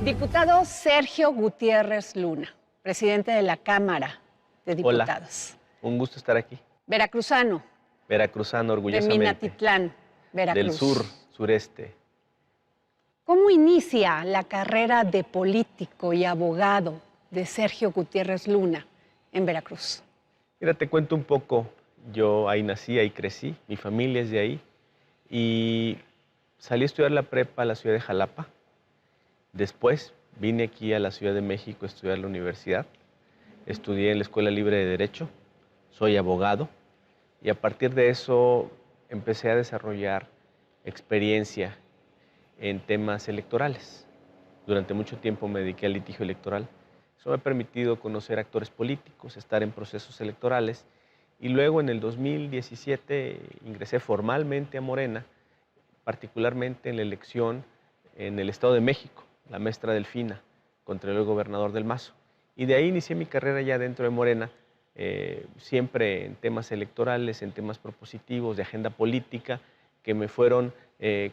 Diputado Sergio Gutiérrez Luna, presidente de la Cámara de Diputados. Hola, un gusto estar aquí. Veracruzano. Veracruzano, orgullosamente. De Minatitlán, Veracruz. Del sur, sureste. ¿Cómo inicia la carrera de político y abogado de Sergio Gutiérrez Luna en Veracruz? Mira, te cuento un poco. Yo ahí nací, ahí crecí, mi familia es de ahí. Y salí a estudiar la prepa a la ciudad de Jalapa. Después vine aquí a la Ciudad de México a estudiar la universidad. Estudié en la Escuela Libre de Derecho, soy abogado. Y a partir de eso empecé a desarrollar experiencia en temas electorales. Durante mucho tiempo me dediqué al litigio electoral. Eso me ha permitido conocer actores políticos, estar en procesos electorales. Y luego en el 2017 ingresé formalmente a Morena, particularmente en la elección en el Estado de México, la maestra Delfina, contra el gobernador del Mazo. Y de ahí inicié mi carrera ya dentro de Morena, siempre en temas electorales, en temas propositivos, de agenda política, que me fueron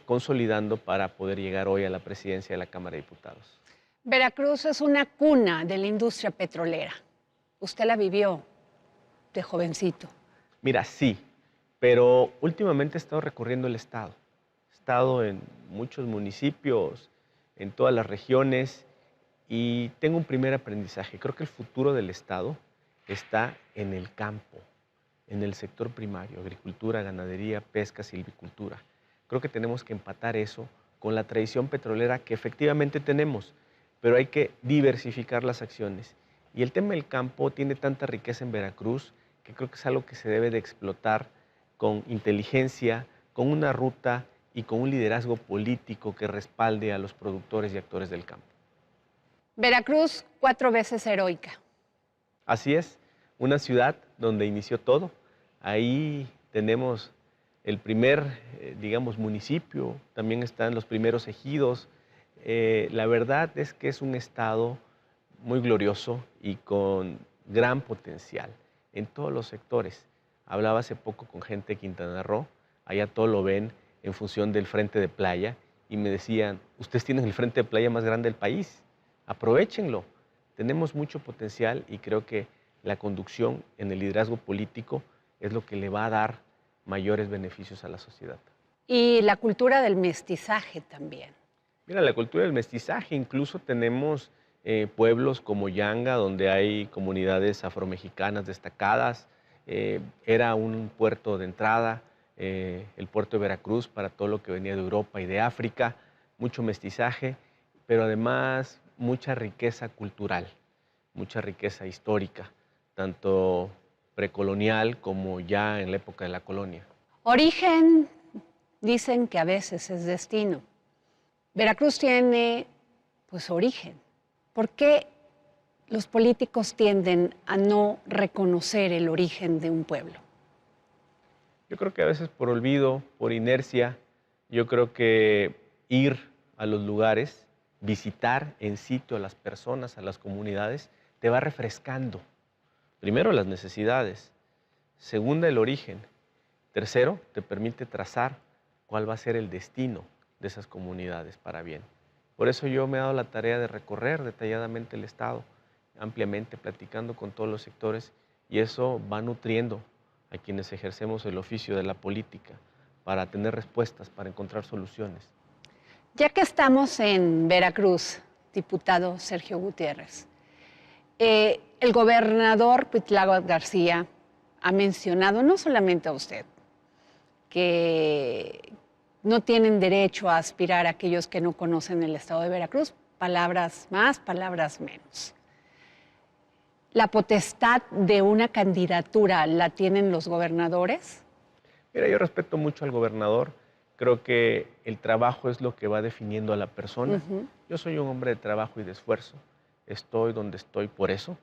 consolidando para poder llegar hoy a la presidencia de la Cámara de Diputados. Veracruz es una cuna de la industria petrolera. Usted la vivió de jovencito. Mira, sí, pero últimamente he estado recorriendo el Estado. He estado en muchos municipios, en todas las regiones, y tengo un primer aprendizaje. Creo que el futuro del Estado está en el campo, en el sector primario, agricultura, ganadería, pesca, silvicultura. Creo que tenemos que empatar eso con la tradición petrolera que efectivamente tenemos, pero hay que diversificar las acciones. Y el tema del campo tiene tanta riqueza en Veracruz que creo que es algo que se debe de explotar con inteligencia, con una ruta y con un liderazgo político que respalde a los productores y actores del campo. Veracruz, 4 veces heroica. Así es, una ciudad donde inició todo. Ahí tenemos el primer, digamos, municipio, también están los primeros ejidos. La verdad es que es un estado muy glorioso y con gran potencial en todos los sectores. Hablaba hace poco con gente de Quintana Roo, allá todo lo ven en función del frente de playa, y me decían, ustedes tienen el frente de playa más grande del país, aprovéchenlo. Tenemos mucho potencial y creo que la conducción en el liderazgo político es lo que le va a dar mayores beneficios a la sociedad. Y la cultura del mestizaje también. Mira, la cultura del mestizaje, incluso tenemos pueblos como Yanga, donde hay comunidades afromexicanas destacadas. Era un puerto de entrada, el puerto de Veracruz, para todo lo que venía de Europa y de África, mucho mestizaje, pero además mucha riqueza cultural, mucha riqueza histórica, tanto precolonial como ya en la época de la colonia. Origen, dicen que a veces es destino. Veracruz tiene, pues, origen. ¿Por qué los políticos tienden a no reconocer el origen de un pueblo? Yo creo que a veces por olvido, por inercia. Yo creo que ir a los lugares, visitar en sitio a las personas, a las comunidades, te va refrescando. Primero, las necesidades. Segunda, el origen. Tercero, te permite trazar cuál va a ser el destino de esas comunidades para bien. Por eso yo me he dado la tarea de recorrer detalladamente el Estado, ampliamente, platicando con todos los sectores, y eso va nutriendo a quienes ejercemos el oficio de la política para tener respuestas, para encontrar soluciones. Ya que estamos en Veracruz, diputado Sergio Gutiérrez, el gobernador Cuitláhuac García ha mencionado, no solamente a usted, que no tienen derecho a aspirar a aquellos que no conocen el estado de Veracruz, palabras más, palabras menos. ¿La potestad de una candidatura la tienen los gobernadores? Mira, yo respeto mucho al gobernador. Creo que el trabajo es lo que va definiendo a la persona. Yo soy un hombre de trabajo y de esfuerzo. Estoy donde estoy por eso,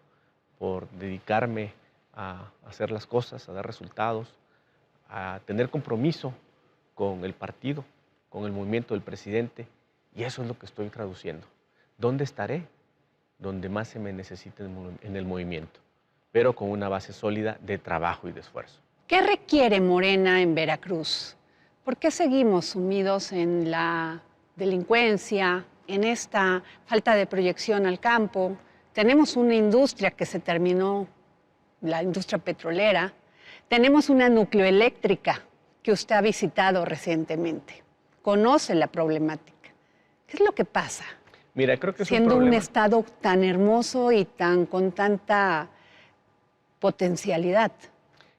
por dedicarme a hacer las cosas, a dar resultados, a tener compromiso con el partido, con el movimiento del presidente, y eso es lo que estoy traduciendo. ¿Dónde estaré? Donde más se me necesite en el movimiento, pero con una base sólida de trabajo y de esfuerzo. ¿Qué requiere Morena en Veracruz? ¿Por qué seguimos sumidos en la delincuencia, en esta falta de proyección al campo. Tenemos una industria que se terminó, la industria petrolera. Tenemos una nucleoeléctrica que usted ha visitado recientemente. Conoce la problemática. ¿Qué es lo que pasa? Mira, creo que es siendo un un estado tan hermoso y con tanta potencialidad.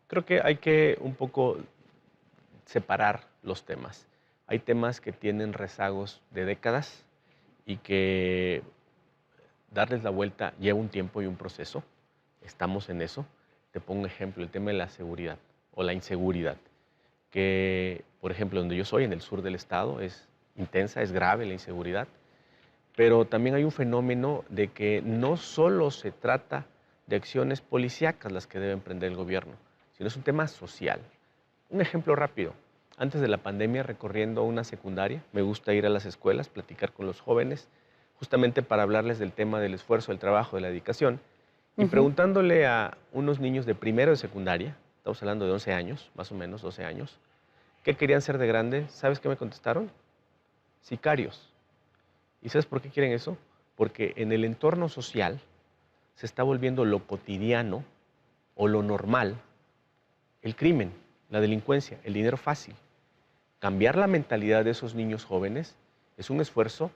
Creo que hay que un poco separar los temas. Hay temas que tienen rezagos de décadas y que darles la vuelta lleva un tiempo y un proceso. Estamos en eso. Te pongo un ejemplo, el tema de la seguridad o la inseguridad, que, por ejemplo, donde yo soy, en el sur del estado, es intensa, es grave la inseguridad, pero también hay un fenómeno de que no solo se trata de acciones policíacas las que debe emprender el gobierno, sino es un tema social. Un ejemplo rápido. Antes de la pandemia, recorriendo una secundaria, me gusta ir a las escuelas, platicar con los jóvenes, justamente para hablarles del tema del esfuerzo, del trabajo, de la dedicación, y preguntándole a unos niños de primero de secundaria, estamos hablando de 11 años, más o menos 12 años, ¿qué querían ser de grande? ¿Sabes qué me contestaron? Sicarios. ¿Y sabes por qué quieren eso? Porque en el entorno social se está volviendo lo cotidiano o lo normal el crimen, la delincuencia, el dinero fácil. Cambiar la mentalidad de esos niños jóvenes es un esfuerzo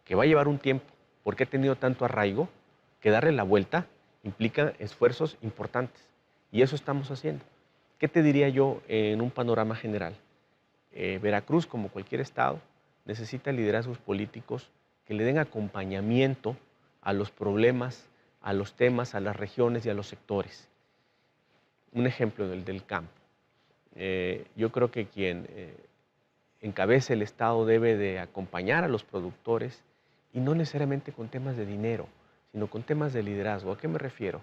que va a llevar un tiempo, porque ha tenido tanto arraigo que darle la vuelta implica esfuerzos importantes. Y eso estamos haciendo. ¿Qué te diría yo en un panorama general? Veracruz, como cualquier estado, necesita liderazgos políticos que le den acompañamiento a los problemas, a los temas, a las regiones y a los sectores. Un ejemplo del campo. Yo creo que quien encabece el Estado debe de acompañar a los productores y no necesariamente con temas de dinero, sino con temas de liderazgo. ¿A qué me refiero?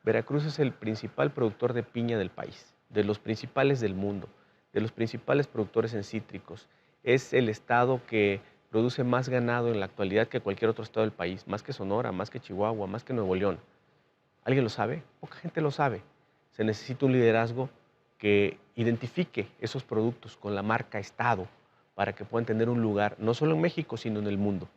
Veracruz es el principal productor de piña del país, de los principales del mundo, de los principales productores en cítricos. Es el estado que produce más ganado en la actualidad que cualquier otro estado del país, más que Sonora, más que Chihuahua, más que Nuevo León. ¿Alguien lo sabe? Poca gente lo sabe. Se necesita un liderazgo que identifique esos productos con la marca Estado para que puedan tener un lugar, no solo en México, sino en el mundo,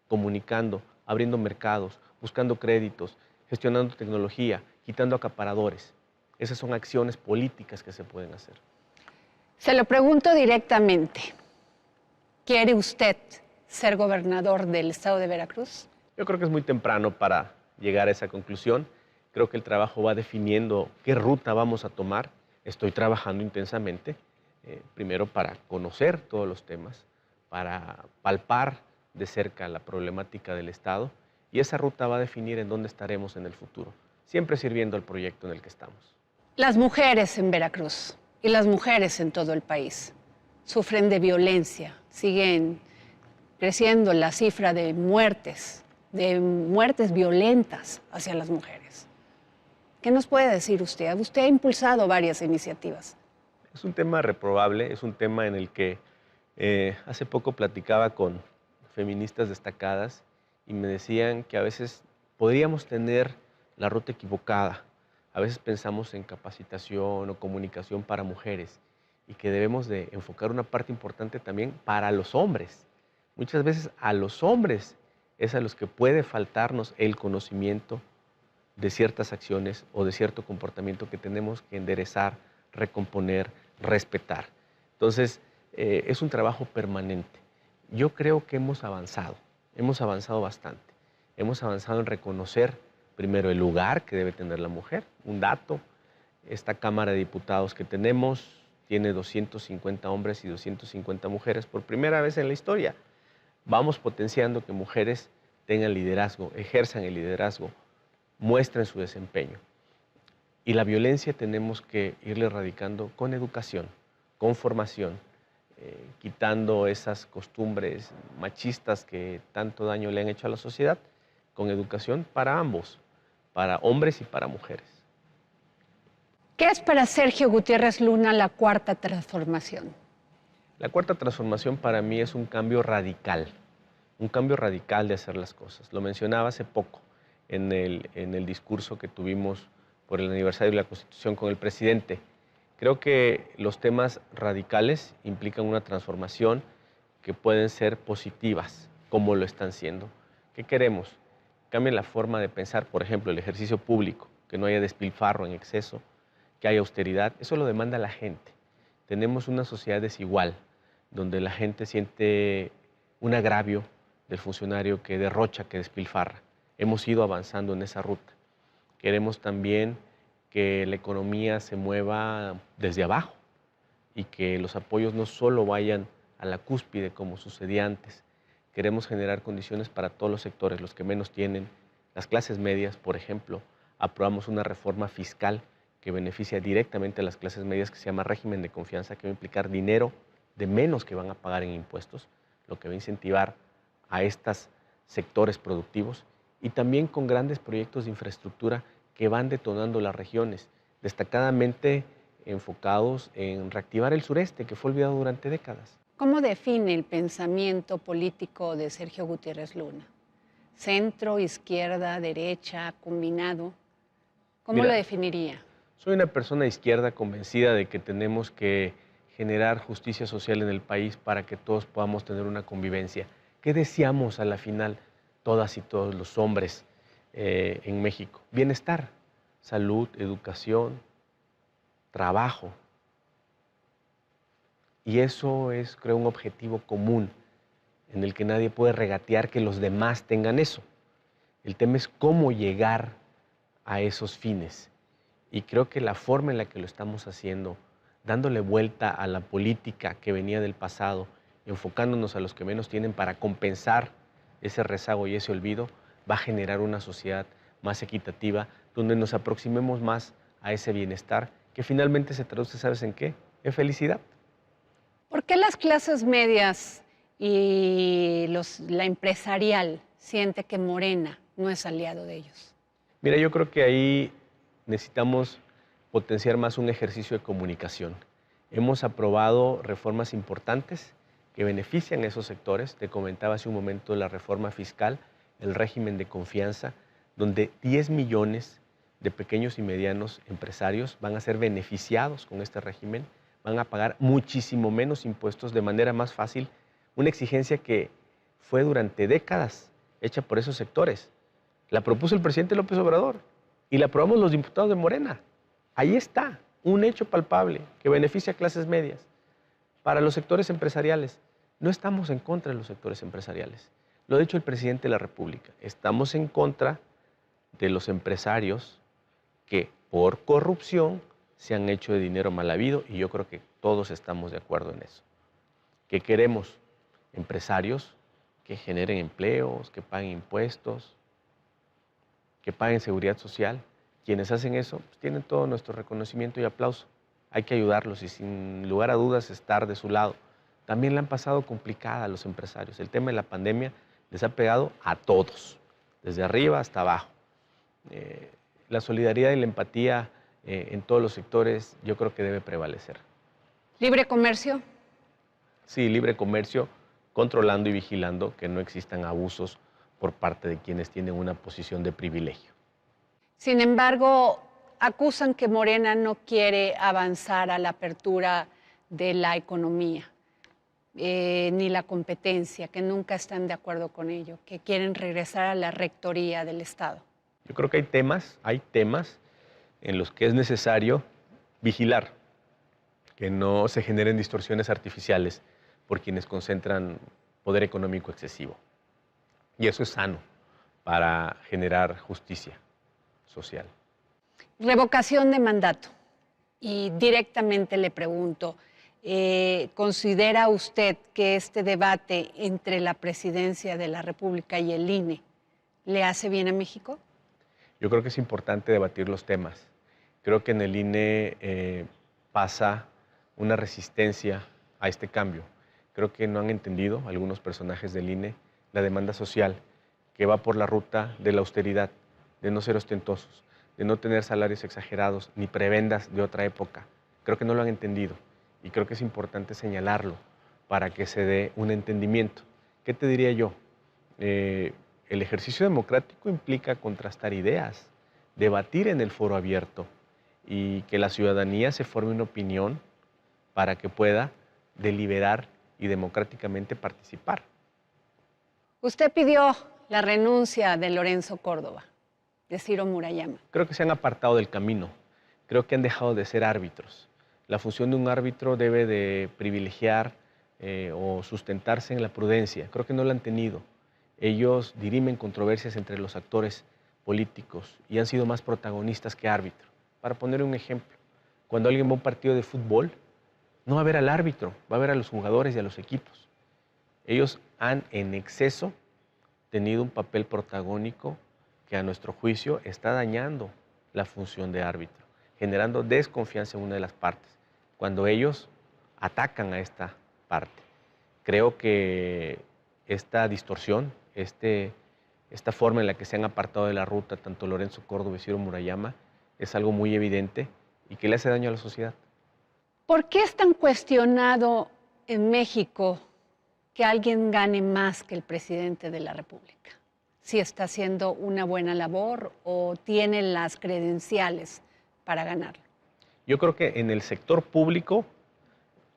comunicando, abriendo mercados, buscando créditos, gestionando tecnología, quitando acaparadores. Esas son acciones políticas que se pueden hacer. Se lo pregunto directamente. ¿Quiere usted ser gobernador del estado de Veracruz? Yo creo que es muy temprano para llegar a esa conclusión. Creo que el trabajo va definiendo qué ruta vamos a tomar. Estoy trabajando intensamente, primero para conocer todos los temas, para palpar de cerca la problemática del Estado, y esa ruta va a definir en dónde estaremos en el futuro, siempre sirviendo al proyecto en el que estamos. Las mujeres en Veracruz y las mujeres en todo el país sufren de violencia, siguen creciendo la cifra de muertes violentas hacia las mujeres. ¿Qué nos puede decir usted? Usted ha impulsado varias iniciativas. Es un tema reprobable, es un tema en el que hace poco platicaba con feministas destacadas y me decían que a veces podríamos tener la ruta equivocada. A veces pensamos en capacitación o comunicación para mujeres y que debemos de enfocar una parte importante también para los hombres. Muchas veces a los hombres es a los que puede faltarnos el conocimiento de ciertas acciones o de cierto comportamiento que tenemos que enderezar, recomponer, respetar. Entonces, es un trabajo permanente. Yo creo que hemos avanzado bastante. Hemos avanzado en reconocer primero el lugar que debe tener la mujer. Un dato, esta Cámara de Diputados que tenemos tiene 250 hombres y 250 mujeres por primera vez en la historia. Vamos potenciando que mujeres tengan liderazgo, ejerzan el liderazgo, muestren su desempeño. Y la violencia tenemos que irle erradicando con educación, con formación, quitando esas costumbres machistas que tanto daño le han hecho a la sociedad, con educación para ambos, para hombres y para mujeres. ¿Qué es para Sergio Gutiérrez Luna la cuarta transformación? La cuarta transformación para mí es un cambio radical de hacer las cosas. Lo mencionaba hace poco en el discurso que tuvimos por el aniversario de la Constitución con el presidente. Creo que los temas radicales implican una transformación que pueden ser positivas, cómo lo están haciendo. ¿Qué queremos? Cambien la forma de pensar, por ejemplo, el ejercicio público, que no haya despilfarro en exceso, que haya austeridad, eso lo demanda la gente. Tenemos una sociedad desigual, donde la gente siente un agravio del funcionario que derrocha, que despilfarra. Hemos ido avanzando en esa ruta. Queremos también que la economía se mueva desde abajo y que los apoyos no solo vayan a la cúspide como sucedía antes. Queremos generar condiciones para todos los sectores, los que menos tienen, las clases medias, por ejemplo. Aprobamos una reforma fiscal que beneficia directamente a las clases medias, que se llama régimen de confianza, que va a implicar dinero de menos que van a pagar en impuestos, lo que va a incentivar a estos sectores productivos, y también con grandes proyectos de infraestructura que van detonando las regiones, destacadamente enfocados en reactivar el sureste, que fue olvidado durante décadas. ¿Cómo define el pensamiento político de Sergio Gutiérrez Luna? ¿Centro, izquierda, derecha, combinado? ¿Cómo Mira, lo definiría? soy una persona de izquierda convencida de que tenemos que generar justicia social en el país para que todos podamos tener una convivencia. ¿Qué deseamos a la final todas y todos los hombres en México? Bienestar, salud, educación, trabajo. Y eso es, creo, un objetivo común en el que nadie puede regatear que los demás tengan eso. El tema es cómo llegar a esos fines. Y creo que la forma en la que lo estamos haciendo, dándole vuelta a la política que venía del pasado, enfocándonos a los que menos tienen para compensar ese rezago y ese olvido, va a generar una sociedad más equitativa, donde nos aproximemos más a ese bienestar, que finalmente se traduce, ¿sabes en qué? En felicidad. ¿Por qué las clases medias y la empresarial siente que Morena no es aliado de ellos? Mira, yo creo que ahí necesitamos potenciar más un ejercicio de comunicación. Hemos aprobado reformas importantes que benefician a esos sectores. Te comentaba hace un momento la reforma fiscal, el régimen de confianza, donde 10 millones de pequeños y medianos empresarios van a ser beneficiados con este régimen, van a pagar muchísimo menos impuestos de manera más fácil, una exigencia que fue durante décadas hecha por esos sectores. La propuso el presidente López Obrador y la aprobamos los diputados de Morena. Ahí está, un hecho palpable que beneficia a clases medias. Para los sectores empresariales, no estamos en contra de los sectores empresariales. Lo ha dicho el presidente de la República. Estamos en contra de los empresarios que por corrupción se han hecho de dinero mal habido, y yo creo que todos estamos de acuerdo en eso. ¿Qué queremos? Empresarios que generen empleos, que paguen impuestos, que paguen seguridad social. Quienes hacen eso pues, tienen todo nuestro reconocimiento y aplauso. Hay que ayudarlos y sin lugar a dudas estar de su lado. También la han pasado complicada a los empresarios. El tema de la pandemia les ha pegado a todos, desde arriba hasta abajo. La solidaridad y la empatía en todos los sectores yo creo que debe prevalecer. ¿Libre comercio? Sí, libre comercio, controlando y vigilando que no existan abusos por parte de quienes tienen una posición de privilegio. Sin embargo, acusan que Morena no quiere avanzar a la apertura de la economía, ni la competencia, que nunca están de acuerdo con ello, que quieren regresar a la rectoría del Estado. Yo creo que hay temas en los que es necesario vigilar, que no se generen distorsiones artificiales por quienes concentran poder económico excesivo. Y eso es sano para generar justicia social. Revocación de mandato. Y directamente le pregunto, ¿considera usted que este debate entre la Presidencia de la República y el INE le hace bien a México? Yo creo que es importante debatir los temas. Creo que en el INE pasa una resistencia a este cambio. Creo que no han entendido algunos personajes del INE la demanda social que va por la ruta de la austeridad, de no ser ostentosos, de no tener salarios exagerados ni prebendas de otra época. Creo que no lo han entendido y creo que es importante señalarlo para que se dé un entendimiento. ¿Qué te diría yo? El ejercicio democrático implica contrastar ideas, debatir en el foro abierto y que la ciudadanía se forme una opinión para que pueda deliberar y democráticamente participar. Usted pidió la renuncia de Lorenzo Córdoba, de Ciro Murayama. Creo que se han apartado del camino. Creo que han dejado de ser árbitros. La función de un árbitro debe de privilegiar o sustentarse en la prudencia. Creo que no la han tenido. Ellos dirimen controversias entre los actores políticos y han sido más protagonistas que árbitros. Para poner un ejemplo, cuando alguien va a un partido de fútbol, no va a ver al árbitro, va a ver a los jugadores y a los equipos. Ellos han en exceso tenido un papel protagónico que a nuestro juicio está dañando la función de árbitro, generando desconfianza en una de las partes, cuando ellos atacan a esta parte. Creo que esta distorsión, esta forma en la que se han apartado de la ruta tanto Lorenzo Córdoba y Ciro Murayama es algo muy evidente y que le hace daño a la sociedad. ¿Por qué es tan cuestionado en México que alguien gane más que el presidente de la República? Si está haciendo una buena labor o tiene las credenciales para ganarlo. Yo creo que en el sector público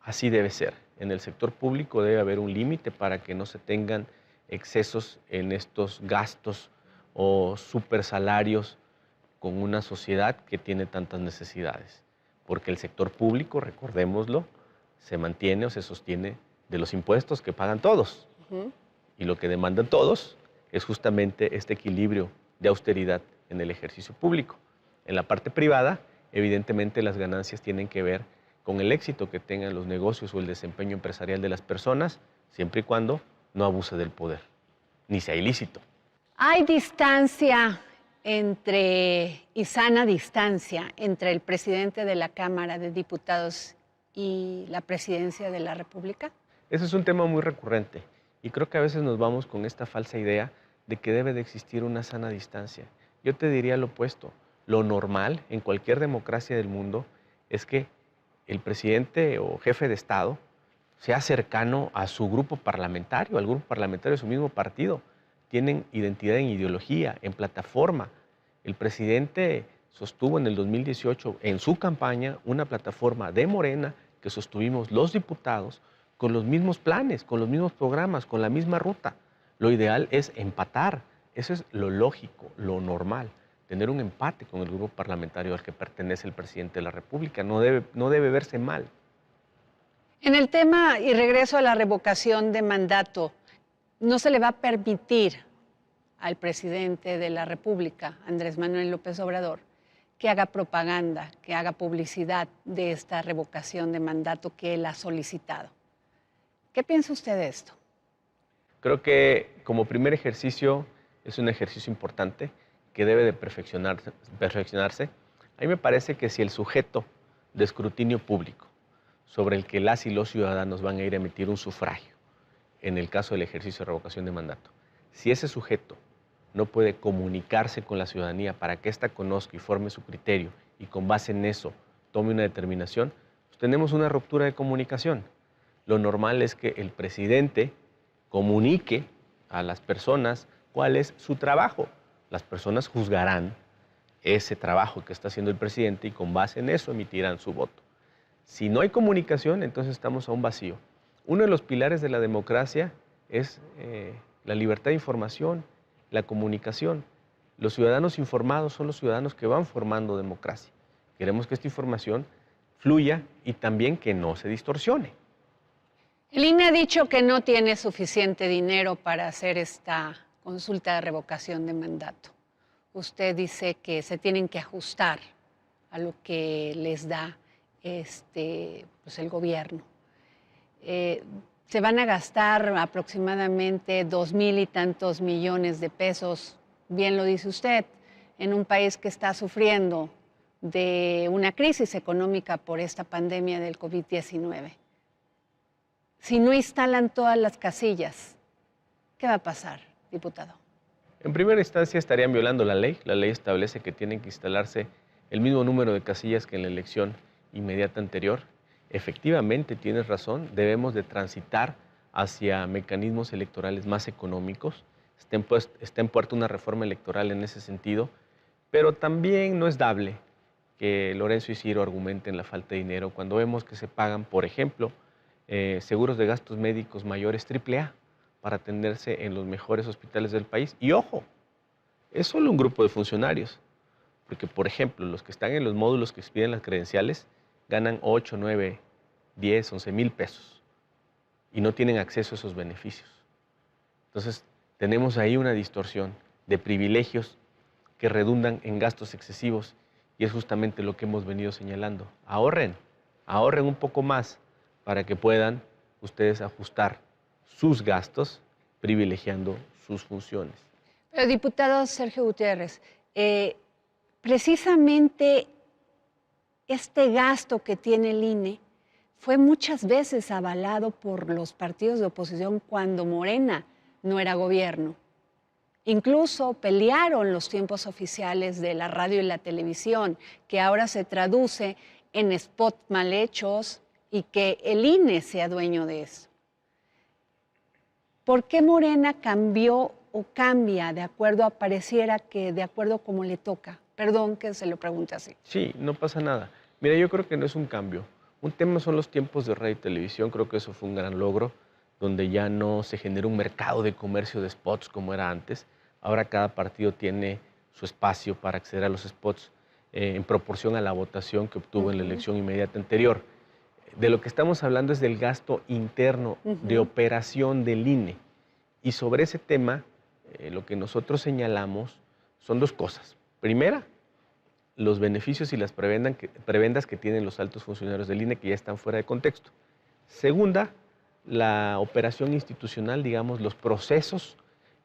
así debe ser. En el sector público debe haber un límite para que no se tengan excesos en estos gastos o supersalarios con una sociedad que tiene tantas necesidades. Porque el sector público, recordémoslo, se mantiene o se sostiene de los impuestos que pagan todos. Y lo que demandan todos es justamente este equilibrio de austeridad en el ejercicio público. En la parte privada, evidentemente las ganancias tienen que ver con el éxito que tengan los negocios o el desempeño empresarial de las personas, siempre y cuando no abuse del poder, ni sea ilícito. ¿Hay distancia y sana distancia entre el presidente de la Cámara de Diputados y la presidencia de la República? Ese es un tema muy recurrente y creo que a veces nos vamos con esta falsa idea de que debe de existir una sana distancia. Yo te diría lo opuesto. Lo normal en cualquier democracia del mundo es que el presidente o jefe de Estado sea cercano a su grupo parlamentario, al grupo parlamentario de su mismo partido. Tienen identidad en ideología, en plataforma. El presidente sostuvo en el 2018 en su campaña una plataforma de Morena que sostuvimos los diputados con los mismos planes, con los mismos programas, con la misma ruta. Lo ideal es empatar. Eso es lo lógico, lo normal. Tener un empate con el grupo parlamentario al que pertenece el presidente de la República. No debe verse mal. En el tema, y regreso a la revocación de mandato, no se le va a permitir al presidente de la República, Andrés Manuel López Obrador, que haga propaganda, que haga publicidad de esta revocación de mandato que él ha solicitado. ¿Qué piensa usted de esto? Creo que como primer ejercicio es un ejercicio importante que debe de perfeccionarse. A mí me parece que si el sujeto de escrutinio público sobre el que las y los ciudadanos van a ir a emitir un sufragio, en el caso del ejercicio de revocación de mandato, si ese sujeto no puede comunicarse con la ciudadanía para que ésta conozca y forme su criterio y con base en eso tome una determinación, pues tenemos una ruptura de comunicación. Lo normal es que el presidente comunique a las personas cuál es su trabajo. Las personas juzgarán ese trabajo que está haciendo el presidente y con base en eso emitirán su voto. Si no hay comunicación, entonces estamos a un vacío. Uno de los pilares de la democracia es la libertad de información, la comunicación. Los ciudadanos informados son los ciudadanos que van formando democracia. Queremos que esta información fluya y también que no se distorsione. El INE ha dicho que no tiene suficiente dinero para hacer esta consulta de revocación de mandato. Usted dice que se tienen que ajustar a lo que les da pues el gobierno. Se van a gastar aproximadamente 2,000 y tantos millones de pesos, bien lo dice usted, en un país que está sufriendo de una crisis económica por esta pandemia del COVID-19. Si no instalan todas las casillas, ¿qué va a pasar, diputado? En primera instancia estarían violando la ley. La ley establece que tienen que instalarse el mismo número de casillas que en la elección inmediata anterior. Efectivamente, tienes razón, debemos de transitar hacia mecanismos electorales más económicos. Está en puerta una reforma electoral en ese sentido, pero también no es dable que Lorenzo y Ciro argumenten la falta de dinero cuando vemos que se pagan, por ejemplo, seguros de gastos médicos mayores AAA, para atenderse en los mejores hospitales del país. Y ojo, es solo un grupo de funcionarios, porque por ejemplo, los que están en los módulos que expiden las credenciales ganan 8, 9, 10, 11 mil pesos y no tienen acceso a esos beneficios. Entonces, tenemos ahí una distorsión de privilegios que redundan en gastos excesivos y es justamente lo que hemos venido señalando. Ahorren un poco más para que puedan ustedes ajustar sus gastos privilegiando sus funciones. Pero, diputado Sergio Gutiérrez, precisamente este gasto que tiene el INE fue muchas veces avalado por los partidos de oposición cuando Morena no era gobierno. Incluso pelearon los tiempos oficiales de la radio y la televisión, que ahora se traduce en spots mal hechos y que el INE sea dueño de eso. ¿Por qué Morena cambió o cambia de acuerdo pareciera que de acuerdo como le toca? Perdón que se lo pregunte así. Sí, no pasa nada. Mira, yo creo que no es un cambio. Un tema son los tiempos de radio y televisión, creo que eso fue un gran logro, donde ya no se genera un mercado de comercio de spots como era antes. Ahora cada partido tiene su espacio para acceder a los spots en proporción a la votación que obtuvo en la elección inmediata anterior. De lo que estamos hablando es del gasto interno de operación del INE. Y sobre ese tema, lo que nosotros señalamos son dos cosas. Primera, los beneficios y las prebendas que tienen los altos funcionarios del INE que ya están fuera de contexto. Segunda, la operación institucional, digamos, los procesos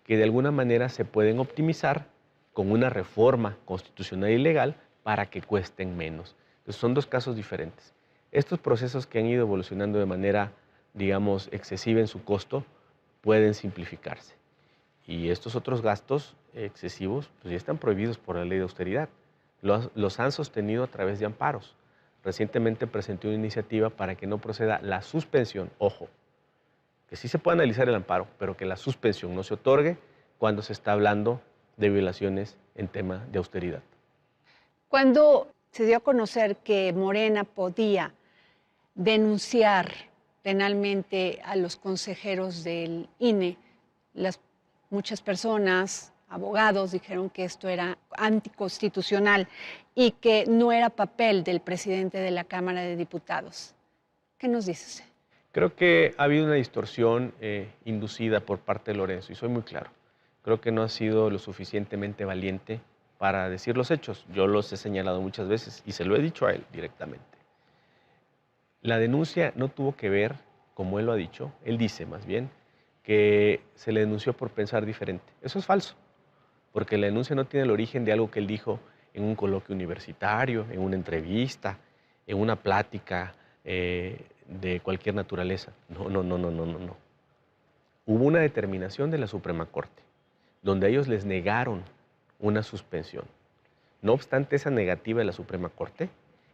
que de alguna manera se pueden optimizar con una reforma constitucional y legal para que cuesten menos. Entonces, son dos casos diferentes. Estos procesos que han ido evolucionando de manera, digamos, excesiva en su costo, pueden simplificarse. Y estos otros gastos excesivos pues ya están prohibidos por la ley de austeridad. Los han sostenido a través de amparos. Recientemente presenté una iniciativa para que no proceda la suspensión, ojo, que sí se puede analizar el amparo, pero que la suspensión no se otorgue cuando se está hablando de violaciones en tema de austeridad. Cuando se dio a conocer que Morena podía denunciar penalmente a los consejeros del INE, muchas personas, abogados, dijeron que esto era anticonstitucional y que no era papel del presidente de la Cámara de Diputados. ¿Qué nos dices? Creo que ha habido una distorsión inducida por parte de Lorenzo, y soy muy claro. Creo que no ha sido lo suficientemente valiente para decir los hechos. Yo los he señalado muchas veces y se lo he dicho a él directamente. La denuncia no tuvo que ver, como él lo ha dicho, él dice más bien, que se le denunció por pensar diferente. Eso es falso, porque la denuncia no tiene el origen de algo que él dijo en un coloquio universitario, en una entrevista, en una plática de cualquier naturaleza. No. Hubo una determinación de la Suprema Corte, donde a ellos les negaron una suspensión. No obstante esa negativa de la Suprema Corte,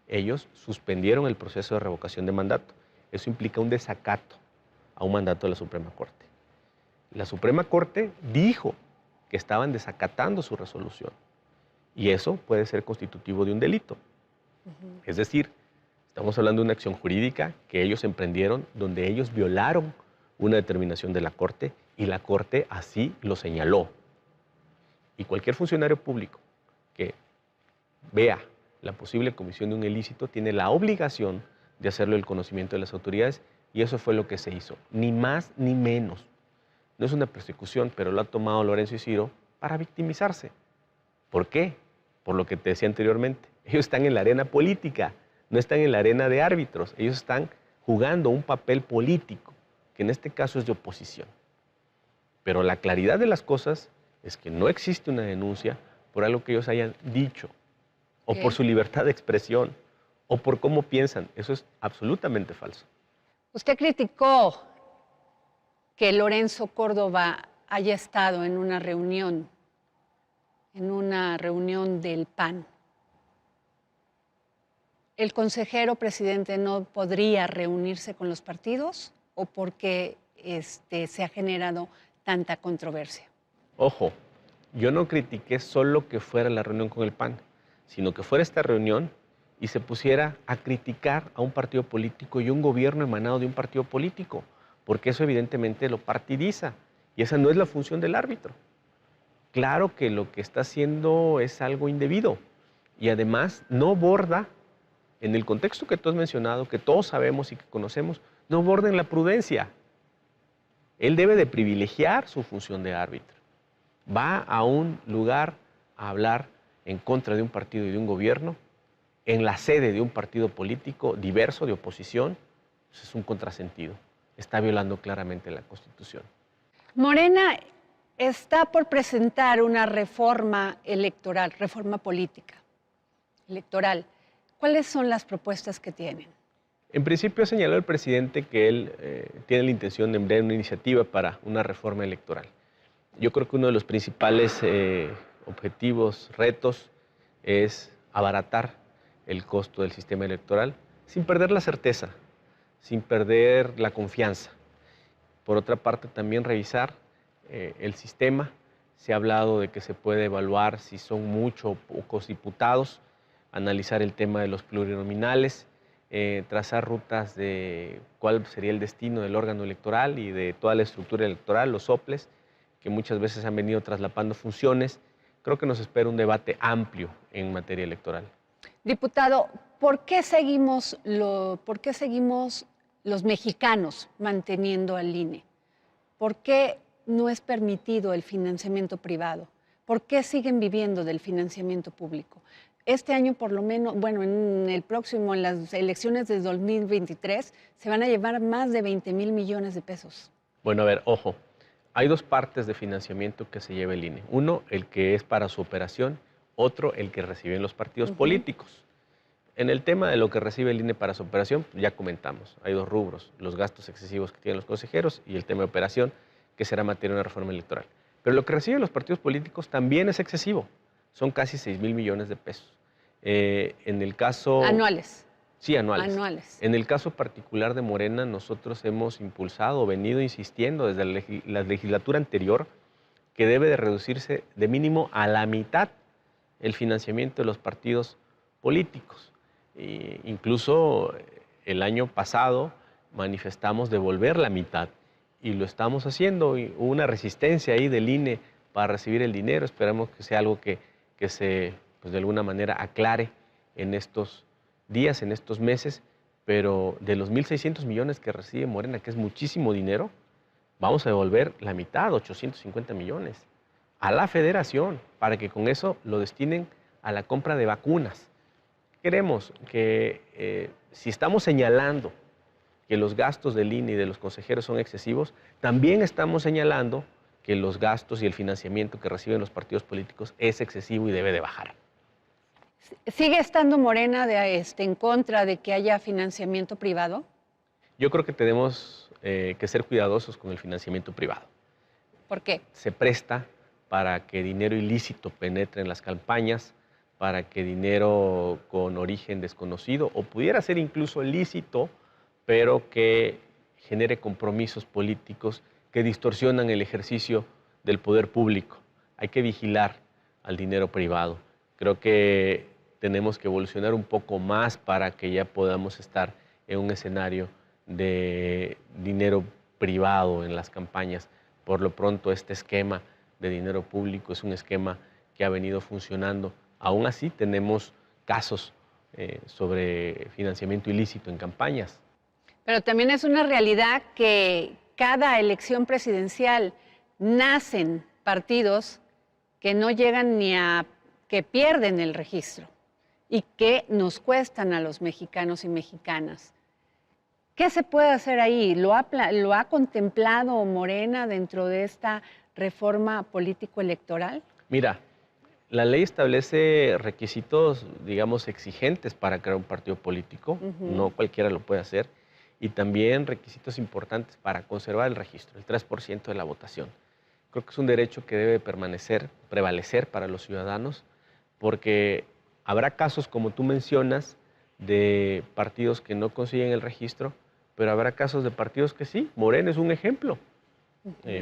ellos suspendieron el proceso de revocación de mandato. Eso implica un desacato a un mandato de la Suprema Corte. La Suprema Corte dijo que estaban desacatando su resolución y eso puede ser constitutivo de un delito. Es decir, estamos hablando de una acción jurídica que ellos emprendieron donde ellos violaron una determinación de la Corte y la Corte así lo señaló. Y cualquier funcionario público que vea la posible comisión de un ilícito tiene la obligación de hacerlo el conocimiento de las autoridades y eso fue lo que se hizo, ni más ni menos. No es una persecución, pero lo ha tomado Lorenzo y Ciro para victimizarse. ¿Por qué? Por lo que te decía anteriormente. Ellos están en la arena política, no están en la arena de árbitros. Ellos están jugando un papel político, que en este caso es de oposición. Pero la claridad de las cosas es que no existe una denuncia por algo que ellos hayan dicho, o por su libertad de expresión, o por cómo piensan. Eso es absolutamente falso. Usted criticó que Lorenzo Córdoba haya estado en una reunión del PAN. ¿El consejero presidente no podría reunirse con los partidos o por qué se ha generado tanta controversia? Ojo, yo no critiqué solo que fuera la reunión con el PAN, sino que fuera esta reunión y se pusiera a criticar a un partido político y un gobierno emanado de un partido político, porque eso evidentemente lo partidiza. Y esa no es la función del árbitro. Claro que lo que está haciendo es algo indebido y además no borda, en el contexto que tú has mencionado, que todos sabemos y que conocemos, no borda en la prudencia. Él debe de privilegiar su función de árbitro. Va a un lugar a hablar en contra de un partido y de un gobierno, en la sede de un partido político diverso, de oposición. Eso es un contrasentido. Está violando claramente la Constitución. Morena está por presentar una reforma electoral, reforma política electoral. ¿Cuáles son las propuestas que tienen? En principio ha señalado el presidente que él tiene la intención de enviar una iniciativa para una reforma electoral. Yo creo que uno de los principales objetivos, retos, es abaratar el costo del sistema electoral sin perder la certeza, sin perder la confianza. Por otra parte, también revisar el sistema. Se ha hablado de que se puede evaluar si son muchos o pocos diputados, analizar el tema de los plurinominales, trazar rutas de cuál sería el destino del órgano electoral y de toda la estructura electoral, los soples, que muchas veces han venido traslapando funciones. Creo que nos espera un debate amplio en materia electoral. Diputado, ¿por qué seguimos los mexicanos manteniendo al INE? ¿Por qué no es permitido el financiamiento privado? ¿Por qué siguen viviendo del financiamiento público? Este año, por lo menos, bueno, en el próximo, en las elecciones de 2023, se van a llevar más de 20,000 millones de pesos. Bueno, a ver, ojo, hay dos partes de financiamiento que se lleva el INE. Uno, el que es para su operación, otro, el que reciben los partidos políticos. En el tema de lo que recibe el INE para su operación, ya comentamos, hay dos rubros, los gastos excesivos que tienen los consejeros y el tema de operación, que será materia de una reforma electoral. Pero lo que reciben los partidos políticos también es excesivo, son casi 6,000 millones de pesos. En el caso... Anuales. Sí, anuales. Anuales. En el caso particular de Morena, nosotros hemos impulsado, venido insistiendo desde la legislatura anterior, que debe de reducirse de mínimo a la mitad el financiamiento de los partidos políticos. Incluso el año pasado manifestamos devolver la mitad y lo estamos haciendo. Y hubo una resistencia ahí del INE para recibir el dinero. Esperamos que sea algo que se, pues de alguna manera, aclare en estos días, en estos meses, pero de los 1,600 millones que recibe Morena, que es muchísimo dinero, vamos a devolver la mitad, 850 millones, a la federación, para que con eso lo destinen a la compra de vacunas. Queremos que si estamos señalando que los gastos del INE y de los consejeros son excesivos, también estamos señalando que los gastos y el financiamiento que reciben los partidos políticos es excesivo y debe de bajar. ¿Sigue estando Morena en contra de que haya financiamiento privado? Yo creo que tenemos que ser cuidadosos con el financiamiento privado. ¿Por qué? Se presta para que dinero ilícito penetre en las campañas, para que dinero con origen desconocido, o pudiera ser incluso lícito, pero que genere compromisos políticos que distorsionan el ejercicio del poder público. Hay que vigilar al dinero privado. Creo que tenemos que evolucionar un poco más para que ya podamos estar en un escenario de dinero privado en las campañas. Por lo pronto, este esquema de dinero público es un esquema que ha venido funcionando. Aún así, tenemos casos sobre financiamiento ilícito en campañas. Pero también es una realidad que cada elección presidencial nacen partidos que no llegan ni a que pierden el registro y que nos cuestan a los mexicanos y mexicanas. ¿Qué se puede hacer ahí? ¿Lo ha contemplado Morena dentro de esta reforma político-electoral? Mira, la ley establece requisitos, digamos, exigentes para crear un partido político. No cualquiera lo puede hacer. Y también requisitos importantes para conservar el registro, el 3% de la votación. Creo que es un derecho que debe prevalecer para los ciudadanos, porque habrá casos, como tú mencionas, de partidos que no consiguen el registro, pero habrá casos de partidos que sí. Morena es un ejemplo.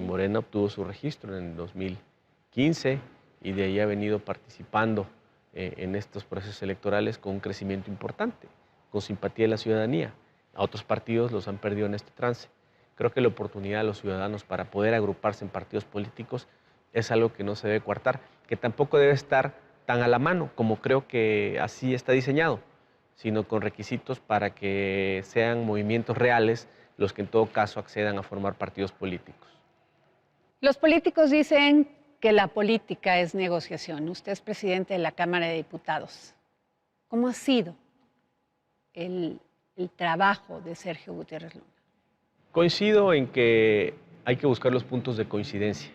Morena obtuvo su registro en el 2015 y de ahí ha venido participando en estos procesos electorales con un crecimiento importante, con simpatía de la ciudadanía. A otros partidos los han perdido en este trance. Creo que la oportunidad de los ciudadanos para poder agruparse en partidos políticos es algo que no se debe coartar, que tampoco debe estar tan a la mano como creo que así está diseñado, sino con requisitos para que sean movimientos reales los que en todo caso accedan a formar partidos políticos. Los políticos dicen que la política es negociación. Usted es presidente de la Cámara de Diputados. ¿Cómo ha sido el trabajo de Sergio Gutiérrez Luna? Coincido en que hay que buscar los puntos de coincidencia,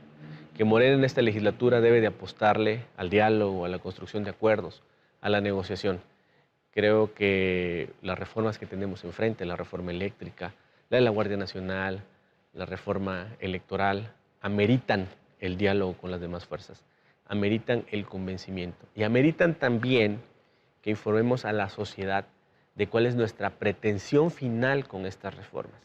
que Morena en esta legislatura debe de apostarle al diálogo, a la construcción de acuerdos, a la negociación. Creo que las reformas que tenemos enfrente, la reforma eléctrica, la de la Guardia Nacional, la reforma electoral, ameritan el diálogo con las demás fuerzas, ameritan el convencimiento y ameritan también que informemos a la sociedad de cuál es nuestra pretensión final con estas reformas.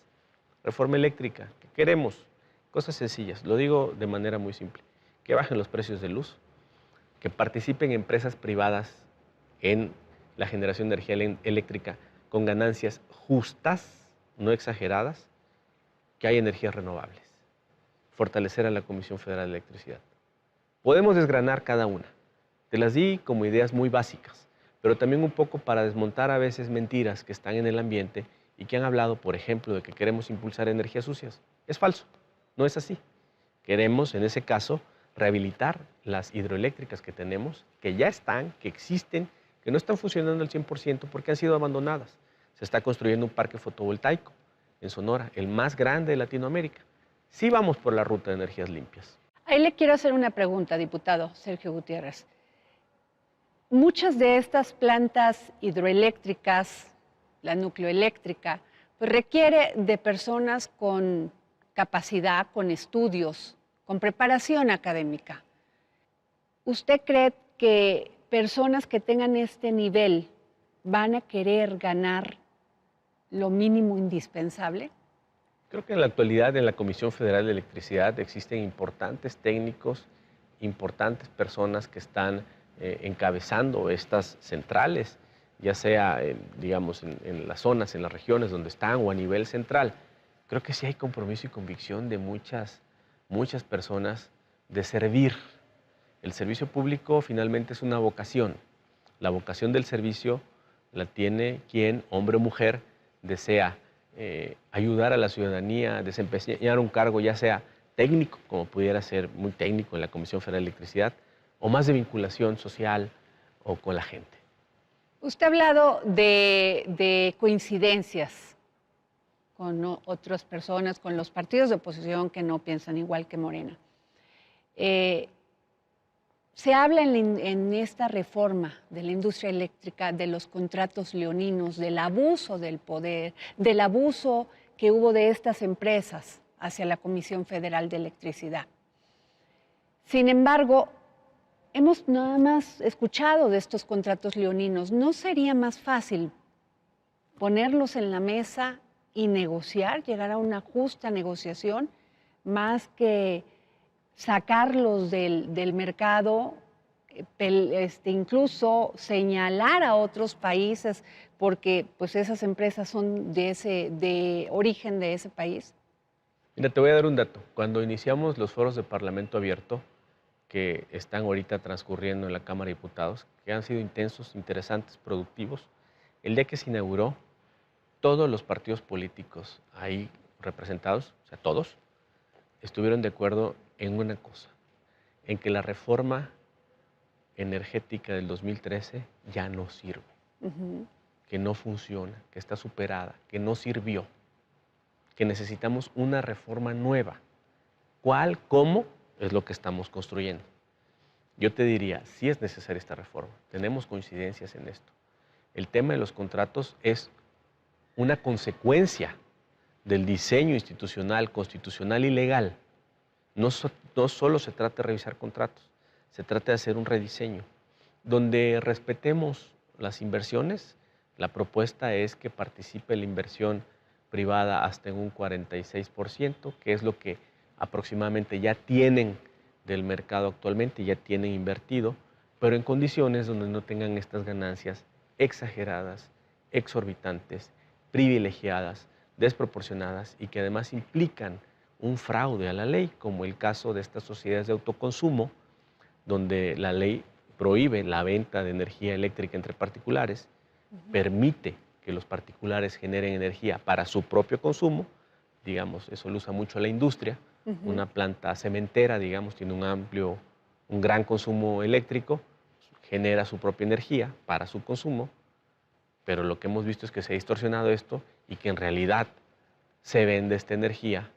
Reforma eléctrica, ¿qué queremos? Cosas sencillas, lo digo de manera muy simple, que bajen los precios de luz, que participen empresas privadas en la generación de energía eléctrica con ganancias justas, no exageradas, que hay energías renovables, fortalecer a la Comisión Federal de Electricidad. Podemos desgranar cada una, te las di como ideas muy básicas, pero también un poco para desmontar a veces mentiras que están en el ambiente y que han hablado, por ejemplo, de que queremos impulsar energías sucias. Es falso, no es así. Queremos, en ese caso, rehabilitar las hidroeléctricas que tenemos, que ya están, que existen, que no están funcionando al 100% porque han sido abandonadas. Se está construyendo un parque fotovoltaico en Sonora, el más grande de Latinoamérica. Sí vamos por la ruta de energías limpias. Ahí le quiero hacer una pregunta, diputado Sergio Gutiérrez. Muchas de estas plantas hidroeléctricas, la nucleoeléctrica, pues requiere de personas con capacidad, con estudios, con preparación académica. ¿Usted cree que personas que tengan este nivel van a querer ganar lo mínimo indispensable? Creo que en la actualidad en la Comisión Federal de Electricidad existen importantes técnicos, importantes personas que están encabezando estas centrales, ya sea, digamos, en las zonas, en las regiones donde están o a nivel central. Creo que sí hay compromiso y convicción de muchas personas de servir. El servicio público finalmente es una vocación. La vocación del servicio la tiene quien, hombre o mujer, desea ayudar a la ciudadanía a desempeñar un cargo, ya sea técnico, como pudiera ser muy técnico en la Comisión Federal de Electricidad, o más de vinculación social o con la gente. Usted ha hablado de coincidencias con otras personas, con los partidos de oposición que no piensan igual que Morena. Se habla en esta reforma de la industria eléctrica de los contratos leoninos, del abuso del poder, del abuso que hubo de estas empresas hacia la Comisión Federal de Electricidad. Sin embargo, hemos nada más escuchado de estos contratos leoninos. ¿No sería más fácil ponerlos en la mesa y negociar, llegar a una justa negociación, más que sacarlos del mercado, incluso señalar a otros países porque pues esas empresas son de origen de ese país? Mira, te voy a dar un dato. Cuando iniciamos los foros de Parlamento Abierto, que están ahorita transcurriendo en la Cámara de Diputados, que han sido intensos, interesantes, productivos, el día que se inauguró, todos los partidos políticos ahí representados, o sea, todos, estuvieron de acuerdo en una cosa, en que la reforma energética del 2013 ya no sirve, que no funciona, que está superada, que no sirvió, que necesitamos una reforma nueva. ¿Cuál? ¿Cómo? Es lo que estamos construyendo. Yo te diría, sí es necesaria esta reforma, tenemos coincidencias en esto. El tema de los contratos es una consecuencia del diseño institucional, constitucional y legal. No solo se trata de revisar contratos, se trata de hacer un rediseño donde respetemos las inversiones. La propuesta es que participe la inversión privada hasta en un 46%, que es lo que aproximadamente ya tienen del mercado actualmente, ya tienen invertido, pero en condiciones donde no tengan estas ganancias exageradas, exorbitantes, privilegiadas, desproporcionadas y que además implican un fraude a la ley, como el caso de estas sociedades de autoconsumo, donde la ley prohíbe la venta de energía eléctrica entre particulares, permite que los particulares generen energía para su propio consumo, digamos, eso lo usa mucho la industria, una planta cementera, digamos, tiene un gran consumo eléctrico, genera su propia energía para su consumo, pero lo que hemos visto es que se ha distorsionado esto y que en realidad se vende esta energía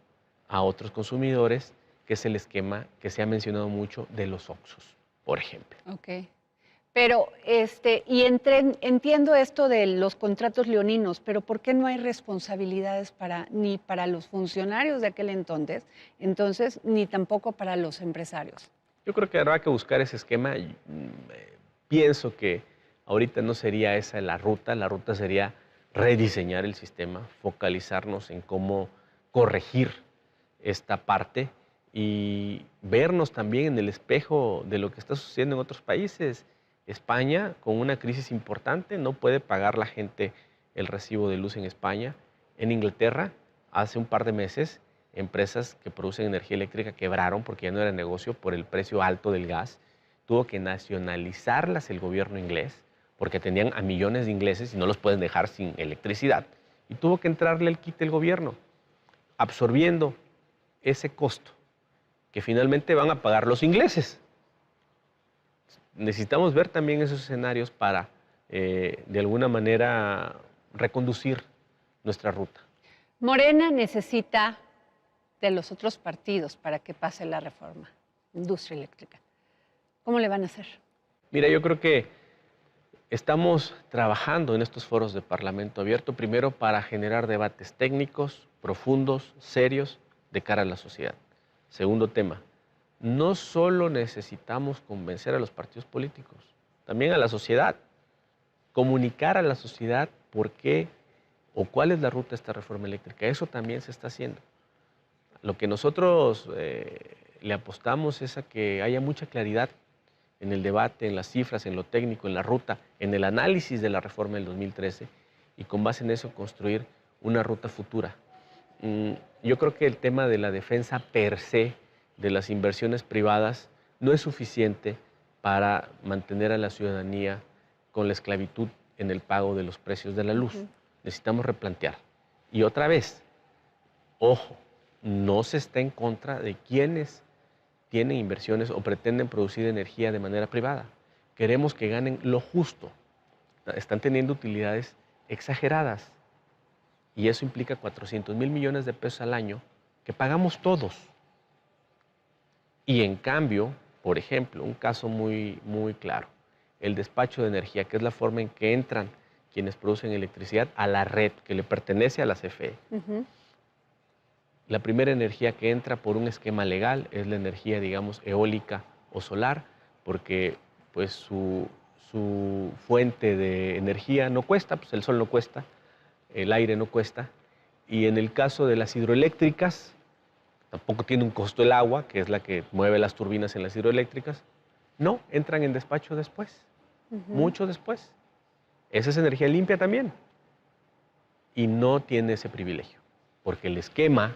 a otros consumidores, que es el esquema que se ha mencionado mucho de los Oxxos, por ejemplo. Ok. Pero, entiendo esto de los contratos leoninos, pero ¿por qué no hay responsabilidades ni para los funcionarios de aquel entonces, ni tampoco para los empresarios? Yo creo que habrá que buscar ese esquema. Pienso que ahorita no sería esa la ruta sería rediseñar el sistema, focalizarnos en cómo corregir esta parte y vernos también en el espejo de lo que está sucediendo en otros países. España, con una crisis importante, no puede pagar la gente el recibo de luz en España. En Inglaterra, hace un par de meses, empresas que producen energía eléctrica quebraron porque ya no era negocio por el precio alto del gas. Tuvo que nacionalizarlas el gobierno inglés porque tenían a millones de ingleses y no los pueden dejar sin electricidad. Y tuvo que entrarle el quite el gobierno, absorbiendo ese costo que finalmente van a pagar los ingleses. Necesitamos ver también esos escenarios para, de alguna manera, reconducir nuestra ruta. Morena necesita de los otros partidos para que pase la reforma, industria eléctrica. ¿Cómo le van a hacer? Mira, yo creo que estamos trabajando en estos foros de Parlamento Abierto, primero para generar debates técnicos, profundos, serios, de cara a la sociedad. Segundo tema, no solo necesitamos convencer a los partidos políticos, también a la sociedad, comunicar a la sociedad por qué o cuál es la ruta de esta reforma eléctrica. Eso también se está haciendo. Lo que nosotros le apostamos es a que haya mucha claridad en el debate, en las cifras, en lo técnico, en la ruta, en el análisis de la reforma del 2013 y con base en eso construir una ruta futura. Yo creo que el tema de la defensa per se de las inversiones privadas no es suficiente para mantener a la ciudadanía con la esclavitud en el pago de los precios de la luz. Necesitamos replantear. Y otra vez, ojo, no se está en contra de quienes tienen inversiones o pretenden producir energía de manera privada. Queremos que ganen lo justo. Están teniendo utilidades exageradas. Y eso implica 400,000 millones de pesos al año que pagamos todos. Y en cambio, por ejemplo, un caso muy claro, el despacho de energía, que es la forma en que entran quienes producen electricidad a la red que le pertenece a la CFE. La primera energía que entra por un esquema legal es la energía, digamos, eólica o solar, porque pues su fuente de energía no cuesta, pues el sol no cuesta, el aire no cuesta. Y en el caso de las hidroeléctricas, tampoco tiene un costo el agua, que es la que mueve las turbinas en las hidroeléctricas. No, entran en despacho después, mucho después. Esa es energía limpia también. Y no tiene ese privilegio, porque el esquema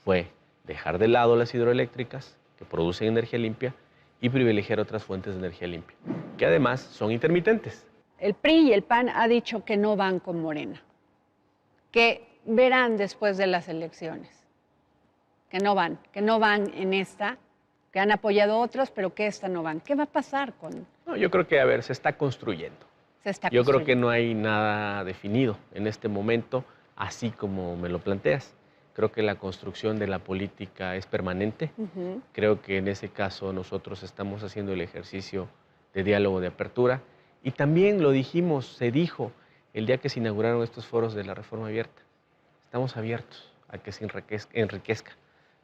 fue dejar de lado las hidroeléctricas, que producen energía limpia, y privilegiar otras fuentes de energía limpia, que además son intermitentes. El PRI y el PAN ha dicho que no van con Morena, que verán después de las elecciones, que no van en esta, que han apoyado otros, pero que esta no van. ¿Qué va a pasar con...? No, yo creo que, a ver, se está construyendo. Yo creo que no hay nada definido en este momento, así como me lo planteas. Creo que la construcción de la política es permanente. Creo que en ese caso nosotros estamos haciendo el ejercicio de diálogo, de apertura. Y también lo dijimos, se dijo el día que se inauguraron estos foros de la reforma abierta. Estamos abiertos a que se enriquezca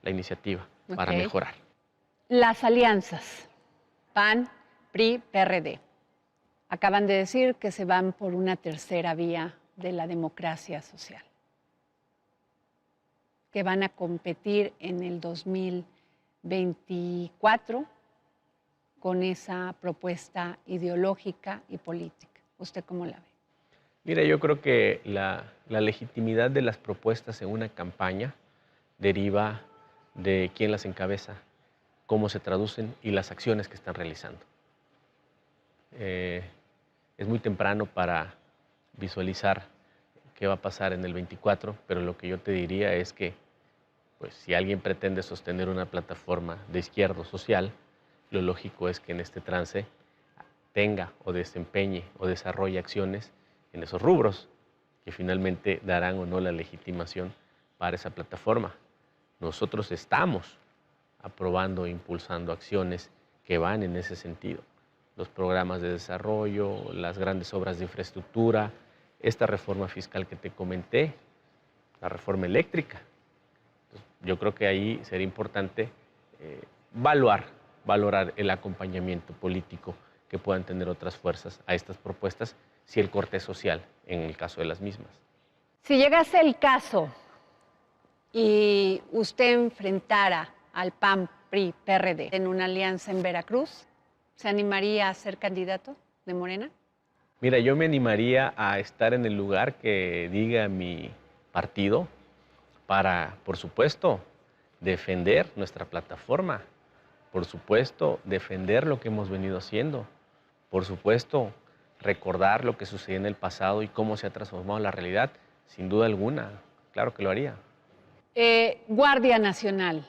la iniciativa para mejorar. Las alianzas, PAN, PRI, PRD, acaban de decir que se van por una tercera vía de la democracia social, que van a competir en el 2024 con esa propuesta ideológica y política. ¿Usted cómo la ve? Mira, yo creo que la legitimidad de las propuestas en una campaña deriva de quién las encabeza, cómo se traducen y las acciones que están realizando. Es muy temprano para visualizar qué va a pasar en el 24, pero lo que yo te diría es que pues, si alguien pretende sostener una plataforma de izquierdo social, lo lógico es que en este trance tenga o desempeñe o desarrolle acciones en esos rubros que finalmente darán o no la legitimación para esa plataforma. Nosotros estamos aprobando e impulsando acciones que van en ese sentido. Los programas de desarrollo, las grandes obras de infraestructura, esta reforma fiscal que te comenté, la reforma eléctrica. Entonces, yo creo que ahí sería importante valorar el acompañamiento político que puedan tener otras fuerzas a estas propuestas, si el corte social en el caso de las mismas. Si llegase el caso y usted enfrentara al PAN, PRI, PRD en una alianza en Veracruz, ¿se animaría a ser candidato de Morena? Mira, yo me animaría a estar en el lugar que diga mi partido para, por supuesto, defender nuestra plataforma, por supuesto, defender lo que hemos venido haciendo, por supuesto, recordar lo que sucedió en el pasado y cómo se ha transformado la realidad, sin duda alguna, claro que lo haría. Guardia Nacional,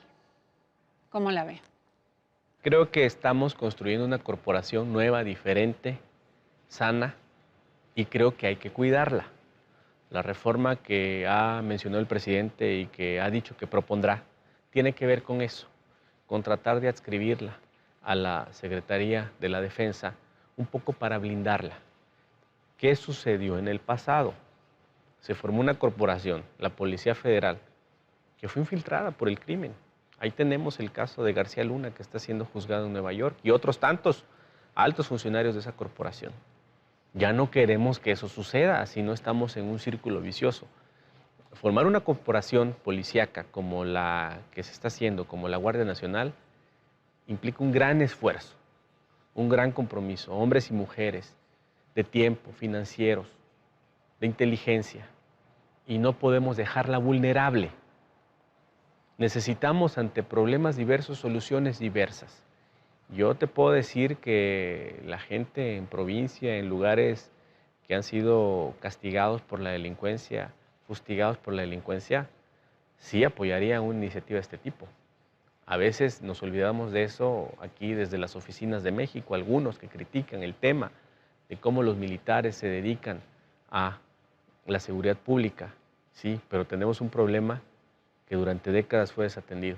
¿cómo la ve? Creo que estamos construyendo una corporación nueva, diferente, sana, y creo que hay que cuidarla. La reforma que ha mencionado el presidente y que ha dicho que propondrá tiene que ver con eso, con tratar de adscribirla a la Secretaría de la Defensa, un poco para blindarla. ¿Qué sucedió en el pasado? Se formó una corporación, la Policía Federal, que fue infiltrada por el crimen. Ahí tenemos el caso de García Luna, que está siendo juzgado en Nueva York, y otros tantos altos funcionarios de esa corporación. Ya no queremos que eso suceda, si no estamos en un círculo vicioso. Formar una corporación policíaca como la que se está haciendo, como la Guardia Nacional, implica un gran esfuerzo, un gran compromiso, hombres y mujeres, de tiempo, financieros, de inteligencia, y no podemos dejarla vulnerable. Necesitamos ante problemas diversos soluciones diversas. Yo te puedo decir que la gente en provincia, en lugares que han sido castigados por la delincuencia, fustigados por la delincuencia, sí apoyarían una iniciativa de este tipo. A veces nos olvidamos de eso aquí desde las oficinas de México, algunos que critican el tema de cómo los militares se dedican a la seguridad pública, sí, pero tenemos un problema que durante décadas fue desatendido.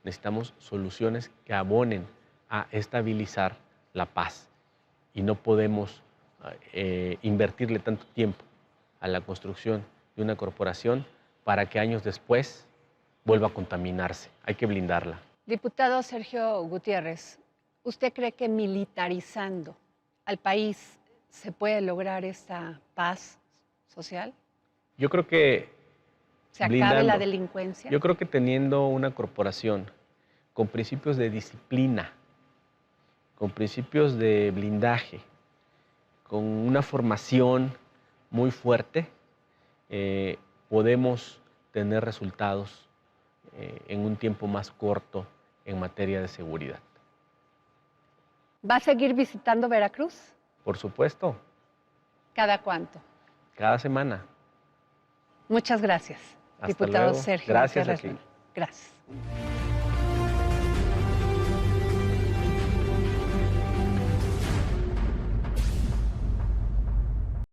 Necesitamos soluciones que abonen a estabilizar la paz y no podemos invertirle tanto tiempo a la construcción de una corporación para que años después vuelva a contaminarse. Hay que blindarla. Diputado Sergio Gutiérrez, ¿usted cree que militarizando al país se puede lograr esta paz social? Yo creo que ¿Se acabe la delincuencia? Yo creo que teniendo una corporación con principios de disciplina, con principios de blindaje, con una formación muy fuerte, podemos tener resultados en un tiempo más corto en materia de seguridad. ¿Va a seguir visitando Veracruz? Por supuesto. ¿Cada cuánto? Cada semana. Muchas gracias, Hasta diputado luego. Sergio. Gracias a ti. Gracias.